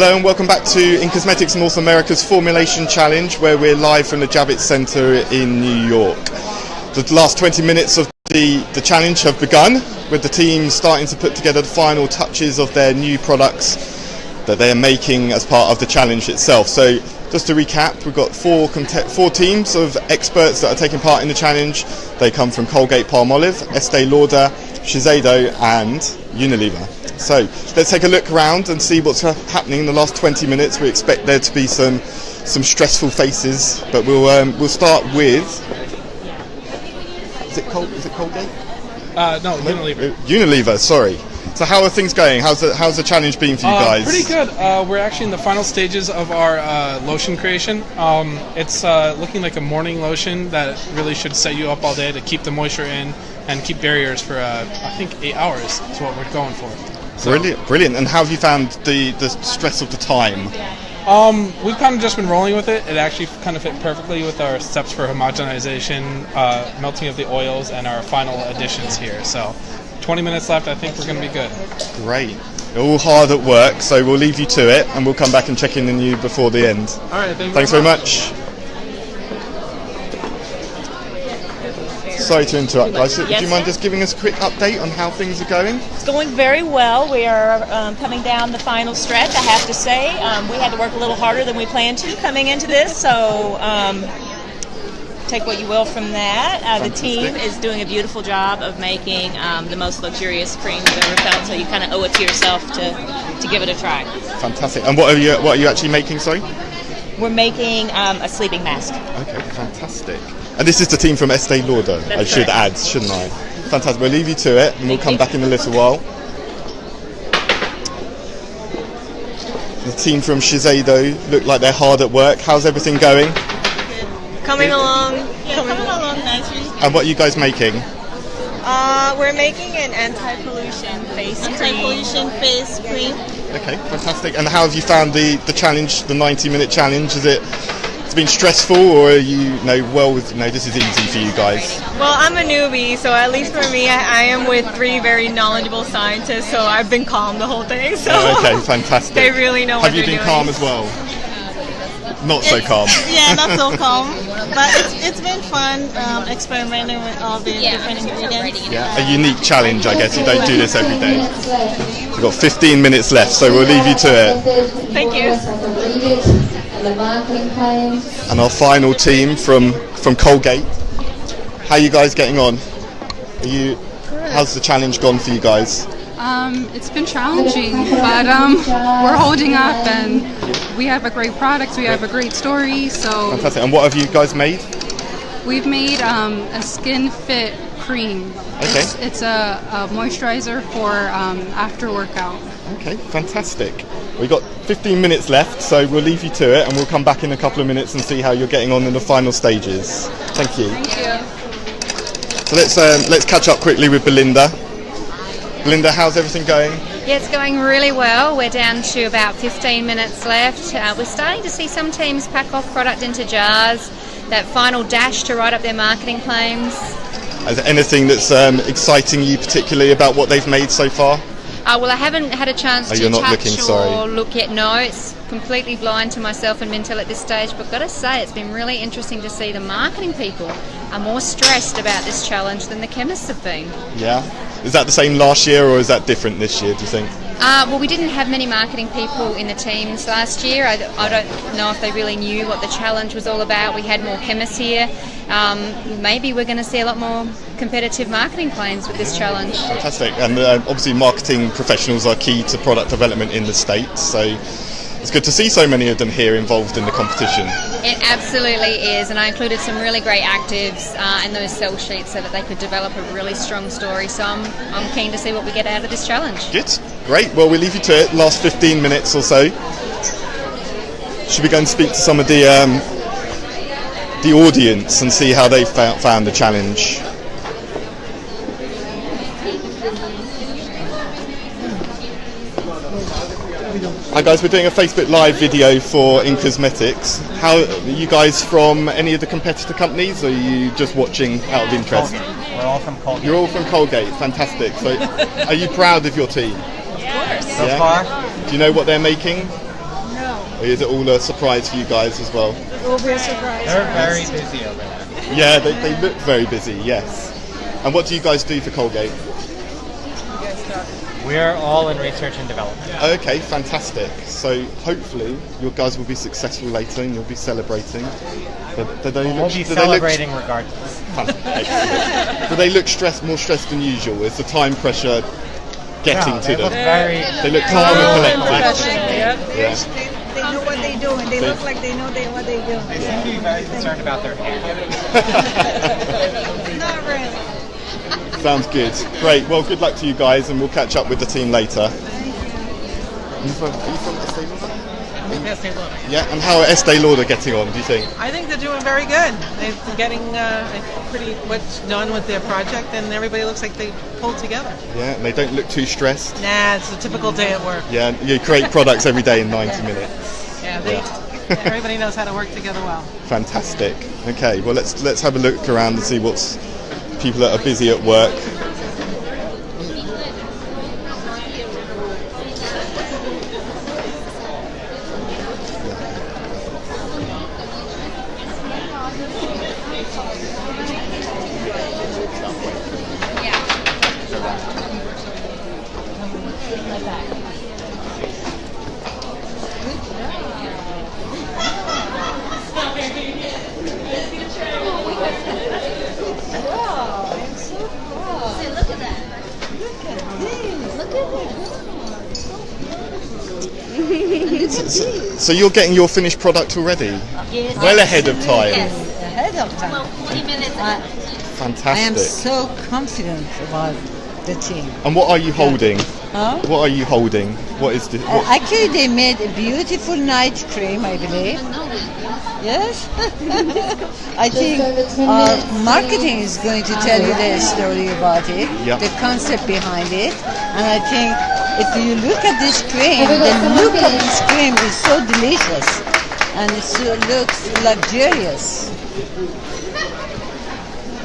Hello and welcome back to In Cosmetics North America's Formulation Challenge, where we're live from the Javits Center in New York. The last 20 minutes of the challenge have begun, with the team starting to put together the final touches of their new products that they are making as part of the challenge itself. So just to recap, we've got four teams of experts that are taking part in the challenge. They come from Colgate-Palmolive, Estee Lauder, Shiseido and Unilever. So let's take a look around and see what's happening in the last 20 minutes. We expect there to be some stressful faces, but we'll start with. Is it Colgate? No, Unilever. Unilever, sorry. So how are things going? How's the challenge been for you guys? Pretty good. We're actually in the final stages of our lotion creation. It's looking like a morning lotion that really should set you up all day to keep the moisture in and keep barriers for I think 8 hours is what we're going for. So, brilliant. And how have you found the stress of the time? We've kind of just been rolling with it. It actually kind of fit perfectly with our steps for homogenization, melting of the oils, and our final additions here. So 20 minutes left. I think we're going to be good. Great. All hard at work, so we'll leave you to it, and we'll come back and check in on you before the end. All right. Thanks very much. Sorry to interrupt, guys. Yes, do you mind just giving us a quick update on how things are going? It's going very well. We are coming down the final stretch, I have to say. We had to work a little harder than we planned to coming into this, so take what you will from that. The team is doing a beautiful job of making the most luxurious cream you've ever felt, so you kind of owe it to yourself to give it a try. Fantastic. And what are you actually making, sorry? We're making a sleeping mask. Okay, fantastic. And this is the team from Estee Lauder, I should add, shouldn't I? Fantastic. We'll leave you to it, and we'll come back in a little while. The team from Shiseido look like they're hard at work. How's everything going? Coming along nicely. And what are you guys making? We're making an anti-pollution face cream. Okay, fantastic. And how have you found the challenge, the 90-minute challenge? It's been stressful, or are you this is easy for you guys? Well, I'm a newbie, so at least for me, I am with 3 very knowledgeable scientists, so I've been calm the whole thing. So okay, fantastic. They really know what they're doing. Have you been calm as well? Not so calm. Yeah, not so calm. But it's been fun experimenting with all the different ingredients. Yeah, a unique challenge, I guess. You don't do this every day. We've got 15 minutes left, so we'll leave you to it. Thank you. And our final team from Colgate. How are you guys getting on? How's the challenge gone for you guys? It's been challenging, but we're holding up, and we have a great product, we have a great story, so... Fantastic. And what have you guys made? We've made a Skin Fit cream. Okay. It's a moisturizer for after workout. Okay, fantastic. We've got 15 minutes left, so we'll leave you to it, and we'll come back in a couple of minutes and see how you're getting on in the final stages. Thank you. Thank you. So let's catch up quickly with Belinda. Belinda, how's everything going? Yeah, it's going really well. We're down to about 15 minutes left. We're starting to see some teams pack off product into jars, that final dash to write up their marketing claims. Is there anything that's exciting you particularly about what they've made so far? Well, I haven't had a chance to touch or look yet. No, it's completely blind to myself and Mintel at this stage, but got to say it's been really interesting to see the marketing people are more stressed about this challenge than the chemists have been. Yeah. Is that the same last year, or is that different this year, do you think? Well, we didn't have many marketing people in the teams last year. I don't know if they really knew what the challenge was all about. We had more chemists here. Maybe we're going to see a lot more competitive marketing claims with this challenge. Fantastic. And obviously marketing professionals are key to product development in the States, so it's good to see so many of them here involved in the competition. It absolutely is, and I included some really great actives in those sell sheets so that they could develop a really strong story. So I'm keen to see what we get out of this challenge. Good, great. Well, we'll leave you to it. Last 15 minutes or so. Should we go and speak to some of the audience and see how they found the challenge? Hi guys, we're doing a Facebook Live video for In Cosmetics. How are you guys from any of the competitor companies, or are you just watching out of interest? Colgate. We're all from Colgate. You're all from Colgate, fantastic. So are you proud of your team? Of course. So far? Do you know what they're making? Or is it all a surprise for you guys as well? It will be a surprise. They're very busy over there. Yeah, they look very busy, yes. And what do you guys do for Colgate? We're all in research and development. Okay, fantastic. So hopefully your guys will be successful later and you'll be celebrating. But We'll be celebrating regardless. Do they look more stressed than usual? Is the time pressure getting to them? They look calm and collected. Yeah. They know what they're doing. They look like they know what they're doing. They seem to be very concerned about their hair. Not really. Sounds good. Great. Well, good luck to you guys, and we'll catch up with the team later. Are you from Estee Lauder? Estee Lauder. Yeah. And how are Estee Lauder getting on, do you think? I think they're doing very good. They're getting pretty much done with their project, and everybody looks like they pulled together. Yeah. And they don't look too stressed. Nah, it's a typical day at work. Yeah. You create products every day in 90 minutes. Yeah. Everybody knows how to work together well. Fantastic. Okay. Well, let's have a look around and see what's people that are busy at work. So you're getting your finished product already? Yes. Well ahead of time. Yes, ahead of time. Well, 40 minutes ahead. Fantastic. I am so confident about the team. And what are you holding? Huh? What are you holding? What is the? Actually, they made a beautiful night cream, I believe. Yes. I think marketing is going to tell you the story about it, the concept behind it, and I think if you look at this cream, the look of this cream is so delicious, and it looks luxurious.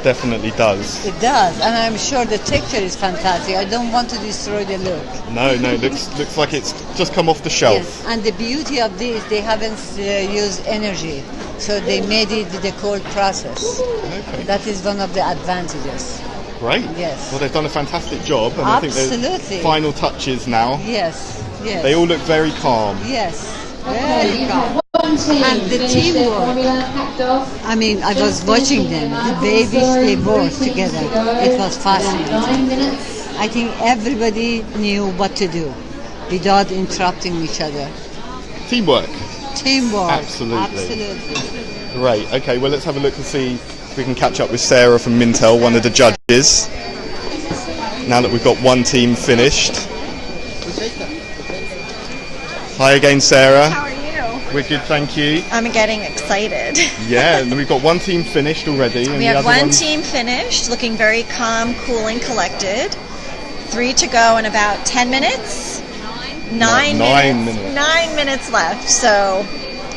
Definitely does. It does, and I'm sure the texture is fantastic. I don't want to destroy the look. No, looks like it's just come off the shelf. Yes, and the beauty of this, they haven't used energy, so they made it with the cold process. Okay. That is one of the advantages. Great. Yes. Well, they've done a fantastic job, and Absolutely. I think there's final touches now. Yes. Yes. They all look very calm. Yes. Very calm. And the teamwork. I mean, I was watching them. The babies, they worked together. It was fascinating. I think everybody knew what to do without interrupting each other. Teamwork. Teamwork. Absolutely. Great. Okay, well, let's have a look and see if we can catch up with Sarah from Mintel, one of the judges. Now that we've got one team finished. Hi again, Sarah. How are you? We're good, thank you. I'm getting excited. Yeah, and we've got one team finished already. And we have one team finished, looking very calm, cool, and collected. 3 to go in about 10 minutes. 9 minutes. 9 minutes left, so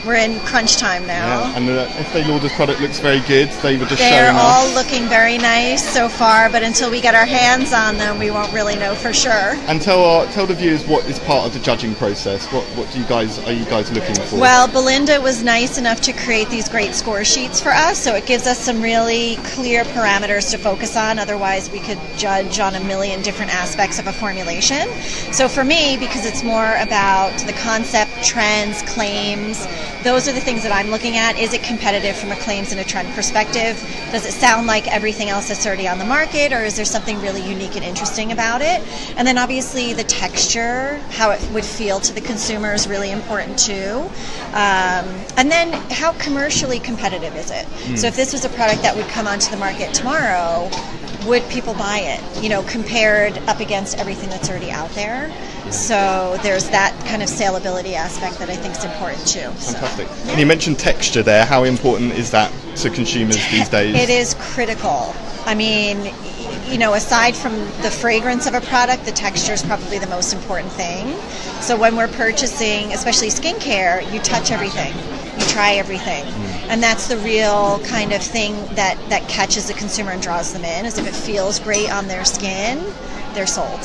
we're in crunch time now. Yeah, and Estee Lauder's product looks very good. They were just They're showing all us. looking very nice so far, but until we get our hands on them, we won't really know for sure. And tell the viewers what is part of the judging process. What are you guys looking for? Well, Belinda was nice enough to create these great score sheets for us, so it gives us some really clear parameters to focus on. Otherwise, we could judge on a million different aspects of a formulation. So for me, because it's more about the concept, trends, claims, those are the things that I'm looking at. Is it competitive from a claims and a trend perspective? Does it sound like everything else that's already on the market, or is there something really unique and interesting about it? And then obviously the texture, how it would feel to the consumer is really important too. And then how commercially competitive is it? So if this was a product that would come onto the market tomorrow, would people buy it? You know, compared up against everything that's already out there. So there's that kind of saleability aspect that I think is important too. Fantastic. And you mentioned texture there. How important is that to consumers these days? It is critical. I mean, you know, aside from the fragrance of a product, the texture is probably the most important thing. So when we're purchasing, especially skincare, you touch everything, you try everything. And that's the real kind of thing that catches the consumer and draws them in, is if it feels great on their skin, they're sold.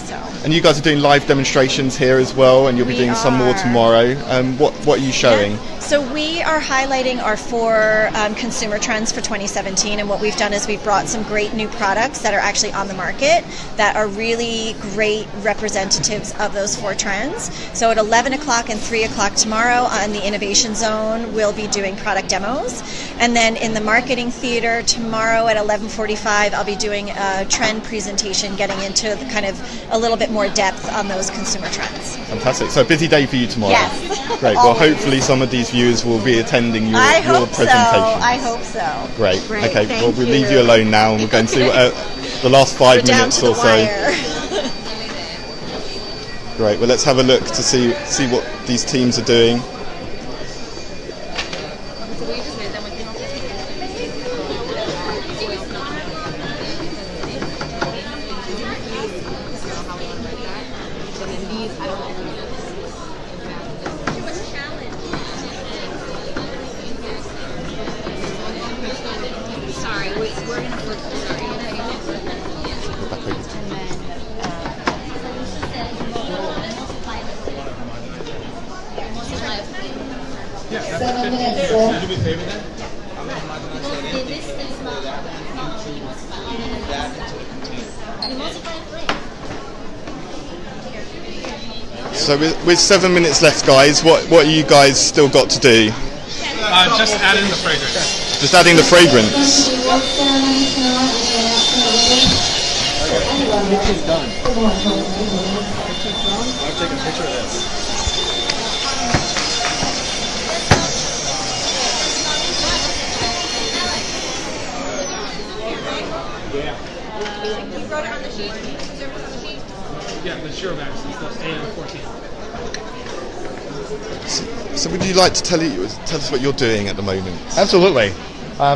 So. And you guys are doing live demonstrations here as well, and you'll be doing some more tomorrow. What are you showing? Yeah. So we are highlighting our 4 consumer trends for 2017, and what we've done is we've brought some great new products that are actually on the market that are really great representatives of those 4 trends. So at 11 o'clock and 3 o'clock tomorrow on the Innovation Zone, we'll be doing product demos. And then in the Marketing Theater tomorrow at 11:45, I'll be doing a trend presentation getting into the kind of a little bit more depth on those consumer trends. Fantastic. So a busy day for you tomorrow. Yes. Great. Well, hopefully some of these viewers will be attending your presentation. I hope so. Great. Okay. Well, we'll leave you alone now, and we'll go and see what, the last 5 minutes or so. Great. Well, let's have a look to see what these teams are doing. So with 7 minutes left, guys, what you guys still got to do? Just add in the fragrance. Just adding the fragrance. It's done. I'll take a picture of this. You wrote it on the sheet? Yeah, the Shiro Max is the AM14. So would you like to tell us what you're doing at the moment? Absolutely.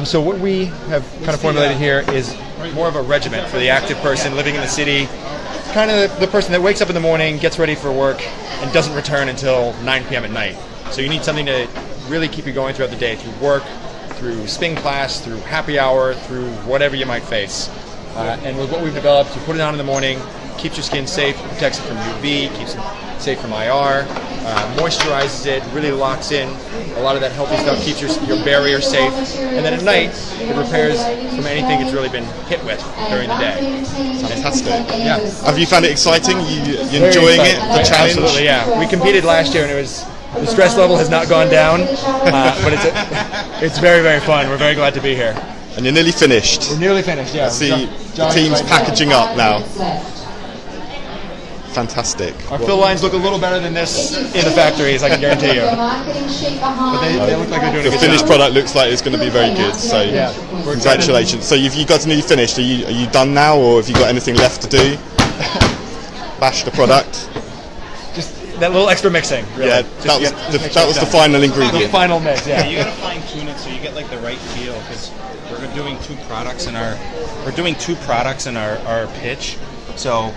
So what we have kind of formulated here is more of a regimen for the active person living in the city, kind of the person that wakes up in the morning, gets ready for work, and doesn't return until 9 p.m. at night. So you need something to really keep you going throughout the day, through work, through spin class, through happy hour, through whatever you might face. And with what we've developed, you put it on in the morning, keeps your skin safe, protects it from UV, keeps it safe from IR, moisturizes it, really locks in a lot of that healthy stuff, keeps your barrier safe, and then at night it repairs from anything it's really been hit with during the day. Fantastic. Yeah. Have you found it exciting? You enjoying it? The challenge? Absolutely, yeah. We competed last year and the stress level has not gone down, but it's very, very fun. We're very glad to be here. And you're nearly finished. We're nearly finished, yeah. I see the team's packaging up now. Fantastic. Our fill lines look a little better than this in the factories, I can guarantee you. But they look like they're doing a good job. The finished product looks like it's going to be very good, so congratulations. So you guys nearly finished. Are you done now, or have you got anything left to do? Bash the product? Just that little extra mixing, really. Yeah, that was the final ingredient. The final mix, yeah. You gotta fine tune it so you get like the right feel, because we're doing two products in our pitch. So,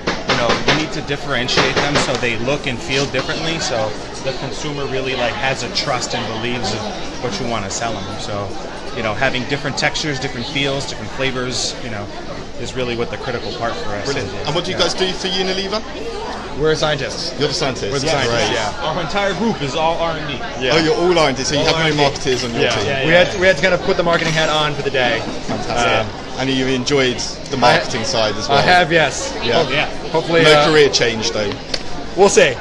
you need to differentiate them so they look and feel differently, so the consumer really has a trust and believes of what you want to sell them. So, having different textures, different feels, different flavors, is really what the critical part for us is. And what do you guys do for Unilever? We're scientists. You're the scientists? We're the scientists, yeah. Our entire group is all R&D. Yeah. Oh, you're all R&D, so you have no marketers on your team? Yeah. We had to kind of put the marketing hat on for the day. Fantastic. And you enjoyed the marketing side as well? I have, yes. Yeah. Hopefully. No career change, though? We'll see.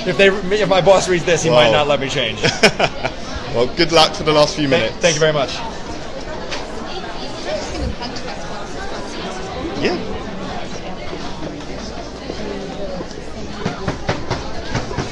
If my boss reads this, he might not let me change. Well, good luck for the last few minutes. Thank you very much. Yeah.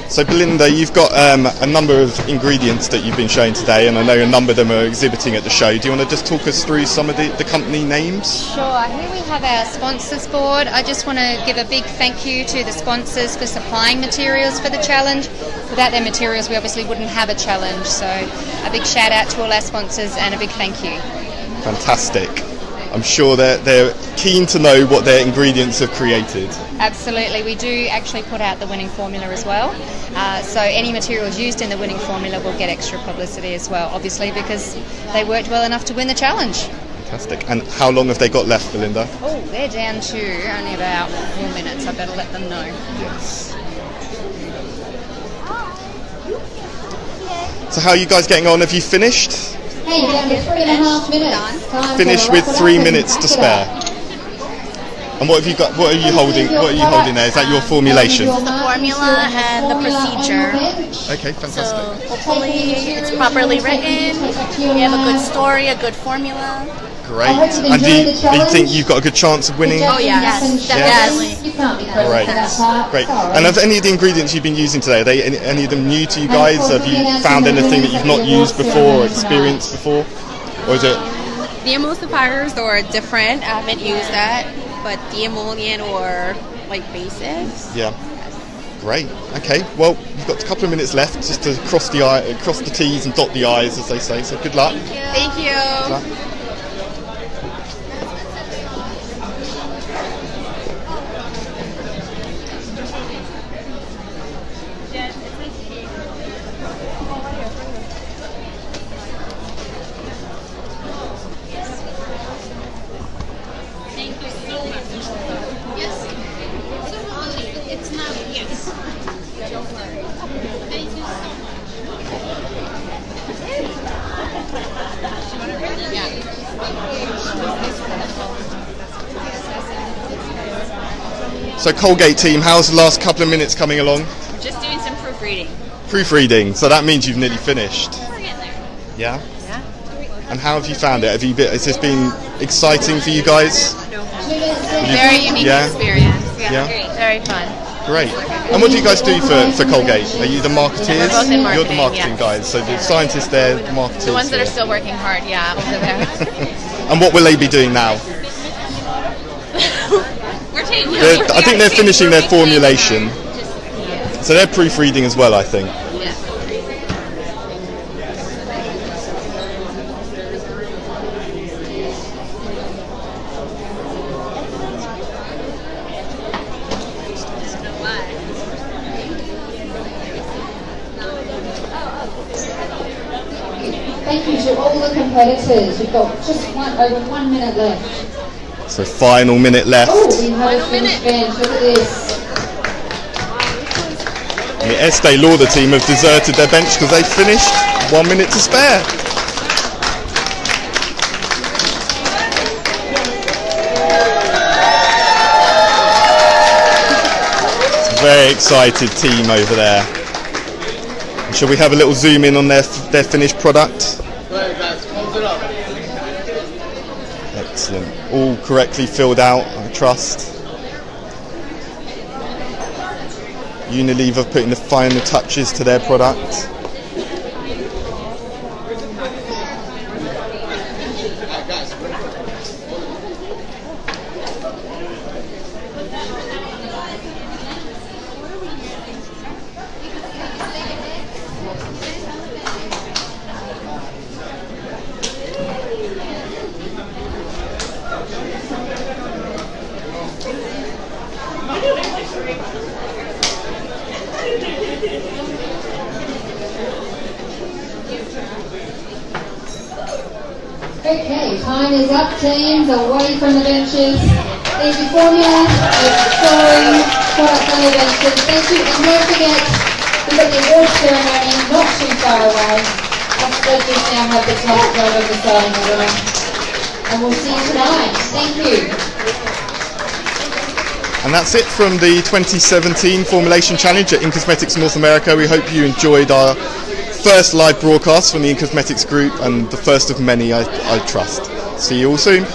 So Belinda, you've got a number of ingredients that you've been showing today, and I know a number of them are exhibiting at the show. Do you want to just talk us through some of the company names? Sure. Here we have our sponsors board. I just want to give a big thank you to the sponsors for supplying materials for the challenge. Without their materials, we obviously wouldn't have a challenge. So a big shout out to all our sponsors and a big thank you. Fantastic. I'm sure they're keen to know what their ingredients have created. Absolutely. We do actually put out the winning formula as well. So any materials used in the winning formula will get extra publicity as well, obviously, because they worked well enough to win the challenge. Fantastic. And how long have they got left, Belinda? Oh, they're down to only about 4 minutes. I better let them know. Yes. So how are you guys getting on? Have you finished? Hey, down to 3.5 minutes. Finished with 3 minutes to spare. And what have you got? What are you holding? What are you holding there? Is that your formulation? The formula and the procedure. Okay, fantastic. So hopefully it's properly written. We have a good story, a good formula. Great. And do you think you've got a good chance of winning? Oh yeah, yes, definitely. Great. And have any of the ingredients you've been using today, are they any of them new to you guys? Have you found anything that you've not used before or experienced before? Or is it? The emulsifiers are different. I haven't used that, but the emollient or like basics. Yeah. Great. Okay. Well, you've got a couple of minutes left just to cross the T's and dot the I's, as they say. So good luck. Thank you. Good luck. So Colgate team, how's the last couple of minutes coming along? We're just doing some proofreading. Proofreading, so that means you've nearly finished. We're getting there. Yeah? Yeah. And how have you found it? Has this been exciting for you guys? Very unique experience. Yeah? Very fun. Great. And what do you guys do for Colgate? Are you the marketeers? We're both in marketing, You're the marketing guys, so the scientists there, the marketeers. The ones that here. are still working hard, yeah, over there. And what will they be doing now? I think they're finishing their formulation. So they're proofreading as well, I think. Thank you to all the competitors. We've got just over 1 minute left. So final minute left. Oh, we have a finished bench. Look at this. The Estee Lauder team have deserted their bench because they finished 1 minute to spare. It's a very excited team over there. And shall we have a little zoom in on their finished product? Excellent. All correctly filled out, I trust. Unilever putting the final touches to their product. Okay, time is up, teams, away from the benches. Easy formula, story, product on the benches. Thank you, and don't forget, we've got the award ceremony not too far away. Us judges now have the top row of the starting order. And we'll see you tonight. Thank you. And that's it from the 2017 Formulation Challenge at In-Cosmetics North America. We hope you enjoyed our first live broadcast from the In-Cosmetics group and the first of many, I trust. See you all soon.